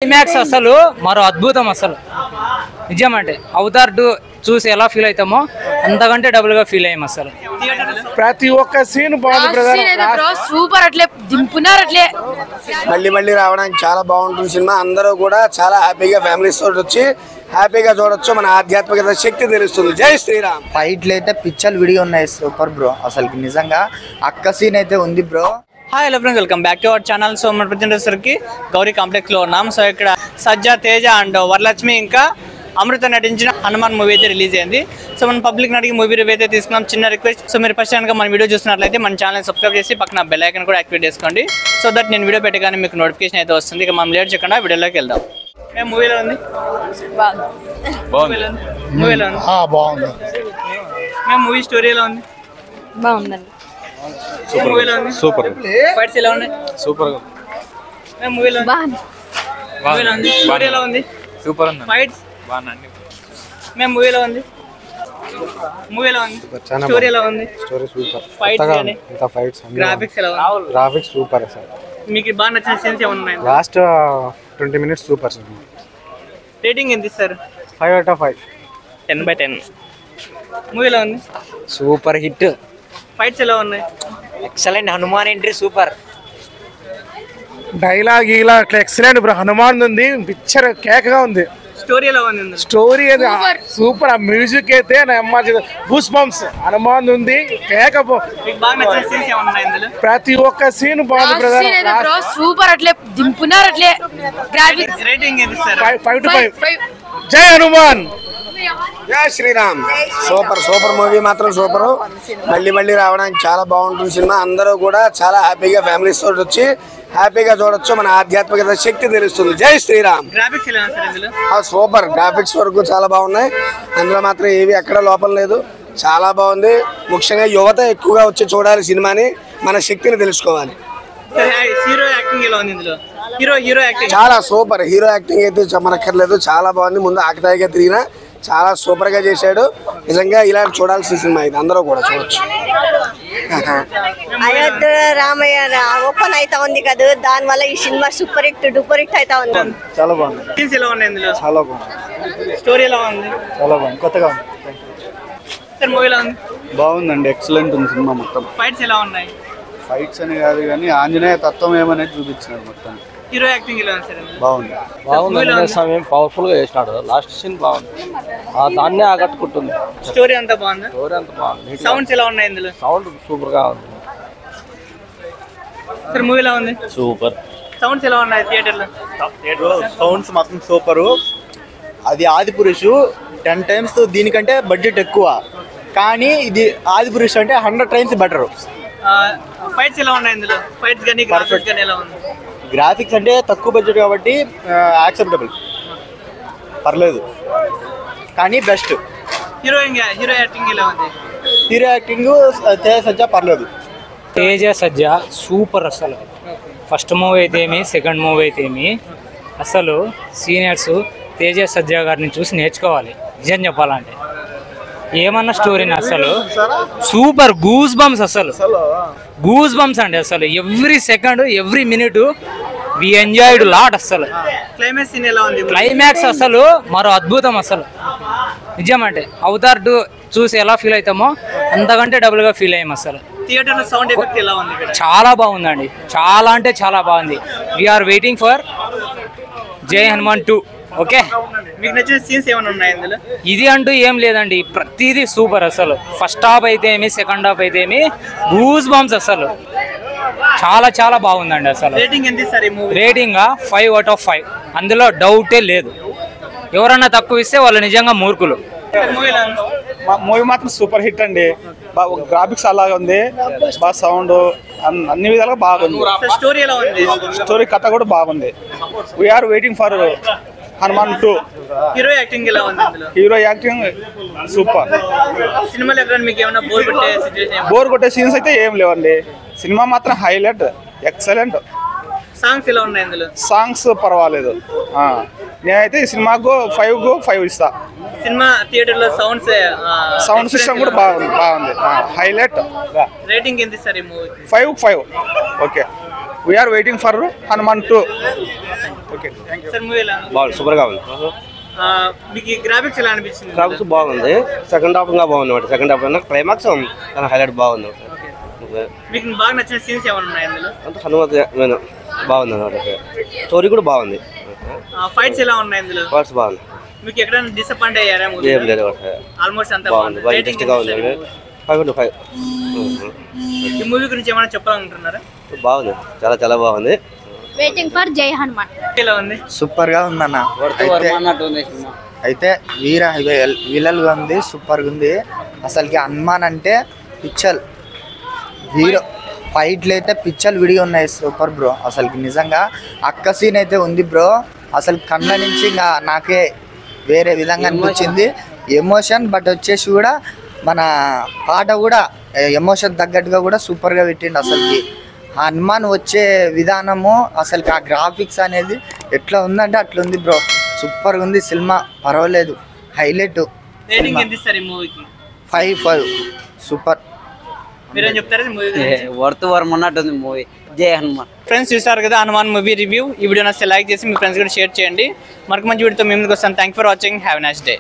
Climax అసలు మరో అద్భుతం అసలు నిజమంటే అవతార్ 2 చూసి ఎలా ఫీల్ అవుతామో అంతకంటే డబుల్ గా ఫీల్ అయ్యాం అసలు. ప్రతి ఒక్క సీన్ బాగుంది బ్రదర్, సూపర్. అట్లే దింపునారు అట్లే. మళ్ళీ రావడానికి చాలా బాగుంటుంది సినిమా. అందరూ కూడా చాలా హ్యాపీగా ఫ్యామిలీస్ తోటి వచ్చి హ్యాపీగా చూడొచ్చు. మన ఆధ్యాత్మికత శక్తి తెలుస్తుంది. జై శ్రీరామ్. ఫైట్లు అయితే పిచ్చలు విడిగా ఉన్నాయి. Super bro. అసలు నిజంగా అక్క సీన్ అయితే ఉంది bro. Hi hello friends, welcome back to our channel. So మన ప్రజెంటర్కి గౌరీ కాంప్లెక్స్లో ఉన్నాం. సో ఇక్కడ సజ్జా, తేజ అండ్ వరలక్ష్మి ఇంకా అమృత నటించిన హనుమాన్ మూవీ అయితే రిలీజ్ అయింది. సో మన పబ్లిక్ అడిగి మూవీ రివ్యూ అయితే తీసుకున్నాం. చిన్న రిక్వెస్ట్, సో మీరు ఫస్ట్ కనుక మన వీడియో చూసినట్లయితే మన ఛానల్ సబ్స్క్రైబ్ చేసి పక్కన బెల్ ఐకాన్ కూడా యాక్టివేట్ చేసుకోండి. సో దట్ నేను వీడియో పెట్టగానే మీకు నోటిఫికేషన్ అయితే వస్తుంది. ఇక మనం లేట్ చేయకుండా వీడియోలోకి వెళ్దాం. మేము మూవీలో ఉంది బాగుంది. మేము మూవీ స్టోరీలో ఉంది బాగుందండి. సూపర్. ఫైట్స్ ఎలా ఉన్నాయి? సూపర్. మేము మూవీలో ఉంది. స్టోరీలో ఉంది సూపర్. ఫైట్స్ బాగున్నాయి. మేము మూవీలో ఉంది స్టోరీలో ఉంది. Story super. ఫైట్స్ గ్రాఫిక్స్ ఎలా ఉంది? Graphics super sir. మీకు బాగా నచ్చిన సీన్స్ ఏమైనా ఉన్నాయి? Last 20 minutes super sir. Rating ఎంత ఇస్తారు? 5 out of 5. 10/10. మూవీలో ఉంది సూపర్ హిట్. ఫైట్స్ ఎలా ఉన్నాయి? Excellent. Hanuman entry super. Dialogue ఇలా అట్లా ఎక్సలెంట్ బ్రో. హనుమాన్ ఉంది, పిక్చర్ కేకగా ఉంది. స్టోరీ ఎలా ఉంది? Story super. ఆ మ్యూజిక్ అయితే గూస్ బంప్స్. హనుమాన్ ఉంది కేక. మీకు బాగా నచ్చిన సీన్స్ ఏమైనా ఉన్నాయి ఇందులో? ప్రతి ఒక్క సీన్ బాగుంది బ్రదర్, సూపర్. అట్లే దింపునారు అట్లే. గ్రాఫిక్స్ రేటింగ్ ఎంత ఇస్తారు? 5 to 5. జై హనుమాన్. జై శ్రీరామ్. సూపర్ మూవీ మాత్రం సూపర్. మళ్ళీ రావడానికి చాలా బాగుంటుంది సినిమా. అందరూ కూడా చాలా హ్యాపీగా ఫ్యామిలీస్ తోటి వచ్చి హ్యాపీగా చూడొచ్చు. మన ఆధ్యాత్మికత శక్తి తెలుస్తుంది. జై శ్రీరామ్. గ్రాఫిక్స్ ఎలా ఉంది ఇందులో? సూపర్. గ్రాఫిక్స్ వరకు చాలా బాగున్నాయి. అందులో మాత్రం ఏవి ఎక్కడ లోపం లేదు. చాలా బాగుంది. ముఖ్యంగా యువత ఎక్కువగా వచ్చి చూడాలి సినిమాని. మన శక్తిని తెలుసుకోవాలి. హీరో యాక్టింగ్ ఎలా ఉంది ఇందులో? హీరో యాక్టింగ్ చాలా సూపర్. హీరో యాక్టింగ్ అయితే చెప్పనక్కర్లేదు, చాలా బాగుంది. ముందు ఆకతాయిగా తిరిగినా చాలా సూపర్ గా చేశాడు. నిజంగా ఇలా చూడాల్సిన సినిమా ఇది. అందరూ కూడా చూడొచ్చు. అయోధ్య రామయ్య ఓపెన్ అవుతా ఉంది కదా, దాని వల్ల ఈ cinema super hit duper hit అవుతా ఉంది. చాలా బాగుంది. సీన్స్ ఎలా ఉన్నాయి ఇందులో? చాలా బాగుంది. స్టోరీ ఎలా ఉంది? చాలా బాగుంది, కొత్తగా ఉంది. సార్ మూవీ ఎలా ఉంది? బాగుందండి, ఎక్సలెంట్ ఉంది సినిమా మొత్తం. ఫైట్స్ ఎలా ఉన్నాయి? ఫైట్స్ అని కాదు కానీ ఆంజనేయ తత్వం ఏమనేది చూపించినారు మొత్తం. హీరో యాక్టింగ్ ఎలా ఉంది సార్? బాగుంది. పవర్ఫుల్ గా చేసినాడు. లాస్ట్ సీన్ బాగుంది, దాన్నే ఆకట్టుకుంటుంది. స్టోరీ అంతా బాగుంది. స్టోరీ అంతా బాగుంది. సౌండ్స్ ఎలా ఉన్నాయి ఇందులో? సౌండ్ సూపర్ గా ఉంది. సార్ మూవీ ఎలా ఉంది? సూపర్. సౌండ్స్ ఎలా ఉన్నాయి థియేటర్ లో? సౌండ్స్ మాత్రం సూపరు. అది ఆదిపురుషు 10 times దీనికంటే బడ్జెట్ ఎక్కువ, కానీ ఇది ఆదిపురుషు అంటే 100 times బెటర్. ఫైట్స్ ఎలా ఉన్నాయి ఇందులో? ఫైట్స్ కానీ గ్రాఫిక్స్ కానీ ఎలా ఉంది? గ్రాఫిక్స్ అంటే తక్కువ బడ్జెట్ కాబట్టి యాక్సెప్టబుల్, పర్లేదు, కానీ బెస్ట్. హీరో యాక్టింగ్ ఎలా ఉంది? హీరో యాక్టింగ్ తేజ సజ్జా పర్లేదు. తేజ సజ్జా సూపర్. అసలు ఫస్ట్ మూవీ అయితే ఏమి, సెకండ్ మూవీ అయితే ఏమి, అసలు సీనియర్స్ తేజ సజ్జా గారిని చూసి నేర్చుకోవాలి. నిజం చెప్పాలంటే ఏమన్నా స్టోరీని అసలు సూపర్. గూస్ బంప్స్, అసలు గూస్ బంప్స్ అండి. అసలు every second every minute we enjoyed lot. అసలు క్లైమాక్స్ సీన్ ఎలా ఉంది? క్లైమాక్స్ అసలు మరో అద్భుతం. అసలు నిజమంటే అవతార్ 2 చూసి ఎలా ఫీల్ అవుతామో అంతకంటే డబుల్ గా ఫీల్ అయ్యాం. అసలు థియేటర్ లో సౌండ్ ఎఫెక్ట్ ఎలా ఉంది? చాలా బాగుందండి, చాలా అంటే చాలా బాగుంది. వీఆర్ వెయిటింగ్ ఫర్ జై హనుమాన్ 2. ఓకే, మీకు నచ్చిన సీన్స్ ఏమైనా ఉన్నాయి ఇందులో? ఇది అంటూ ఏం లేదండి, ప్రతిదీ సూపర్. అసలు ఫస్ట్ హాఫ్ అయితే ఏమి, సెకండ్ హాఫ్ అయితే ఏమి, గూస్ బంప్స్. అసలు చాలా చాలా బాగుందండి. అసలు రేటింగ్ ఎంత ఇస్తారు ఈ మూవీ? Rating 5 out of 5. అందులో డౌటే లేదు. ఎవరన్నా తక్కువ ఇస్తే వాళ్ళు నిజంగా మూర్ఖులు. మూవీ మాత్రం సూపర్ హిట్ అండి. గ్రాఫిక్స్ అలాగే ఉంది, బాగా సౌండ్ అన్ని విధాలుగా బాగుంది. స్టోరీ ఎలా ఉంది? స్టోరీ కథ కూడా బాగుంది. We are waiting for Hanuman 2. Hero acting ఎలా ఉంది ఇందులో? Hero acting super. సినిమాలో ఎక్కడ మీకు ఏమైనా బోర్ కొట్టే సిచువేషన్? బోర్ కొట్టే సీన్స్ అయితే ఏం లేవండి. సినిమా మాత్రం హైలైట్, ఎక్సలెంట్. సాంగ్స్ ఎలా ఉన్నాయి ఇందులో? సాంగ్స్ పర్వాలేదు. నేనైతే ఈ సినిమాకు 5 ఇస్తా. సినిమా థియేటర్ లో సౌండ్ సిస్టమ్ కూడా బాగుంది, హైలైట్. రేటింగ్ ఎంత ఇస్తారు ఈ movie? 5. Okay, we are waiting for Hanuman 2. Okay thank you sir movie ఎలా బాగుంది, సూపర్గా ఉంది. మీకు గ్రాఫిక్స్ ఎలా అనిపించింది? గ్రాఫిక్స్ బాగుంది, సెకండ్ హాఫ్ ఇంకా బాగుంది అనమాట. సెకండ్ హాఫ్ అన్న క్లైమాక్స్ హైలైట్ బాగుంది. మీకు బాగా నచ్చిన సీన్స్ ఏమైనా ఉన్నాయి అందులో? అంటే హనుమత్ బాగుంది అనమాట. స్టోరీ కూడా బాగుంది, ఫైట్స్ ఎలా ఉన్నాయి అందులో? పార్ట్స్ బాగుంది. మీకు ఎక్కడైనా డిసప్పాయింట్ అయ్యారా? ఏం లేదు, ఆల్మోస్ట్ అంతా బాగుంది, బాగా రేటింగ్ ఇంట్రెస్ట్గా ఉంది. 5/5 ఈ మూవీ గురించి ఏమైనా చెప్పాలనుకుంటున్నారా? బాగుంది, చాలా చాలా బాగుంది. వెయిటింగ్ ఫర్ జై హనుమాన్. ఎలా ఉంది? సూపర్ గా ఉందన్న. అయితే వీళ్ళగా ఉంది, సూపర్ గా ఉంది. అసలుకి హనుమాన్ అంటే పిచ్చల్ హీరో, ఫైట్లు అయితే పిచ్చల్ విడిగా ఉన్నాయి. సూపర్ బ్రో, అసలుకి నిజంగా అక్క సీన్ అయితే ఉంది బ్రో. అసలు కళ్ళ నుంచి ఇంకా నాకే వేరే విధంగా అనిపించింది ఎమోషన్. బట్ వచ్చేసి కూడా మన పాట కూడా ఎమోషన్ తగ్గట్టుగా కూడా సూపర్గా పెట్టిండు. అసలుకి హనుమాన్ వచ్చే విధానము, అసలుకి ఆ గ్రాఫిక్స్ అనేది ఎట్లా ఉందంటే అట్లా ఉంది బ్రో. సూపర్గా ఉంది సినిమా, పర్వాలేదు, హైలైట్. రేటింగ్ ఎంత ఇస్తారు ఈ మూవీకి? 5/5 సూపర్. మీరేం చెప్తారు ఈ మూవీ గురించి? వర్త్ వర్మ అన్నట్టుంది మూవీ. జై హనుమాన్. ఫ్రెండ్స్ చూసారు కదా హనుమాన్ మూవీ రివ్యూ. ఈ వీడియో నచ్చితే లైక్ చేసి మీ ఫ్రెండ్స్ కూడా షేర్ చేయండి. మరొక మంచి వీడియోతో మేము ముందుకు వస్తాను. Thank for watching. Have a nice day.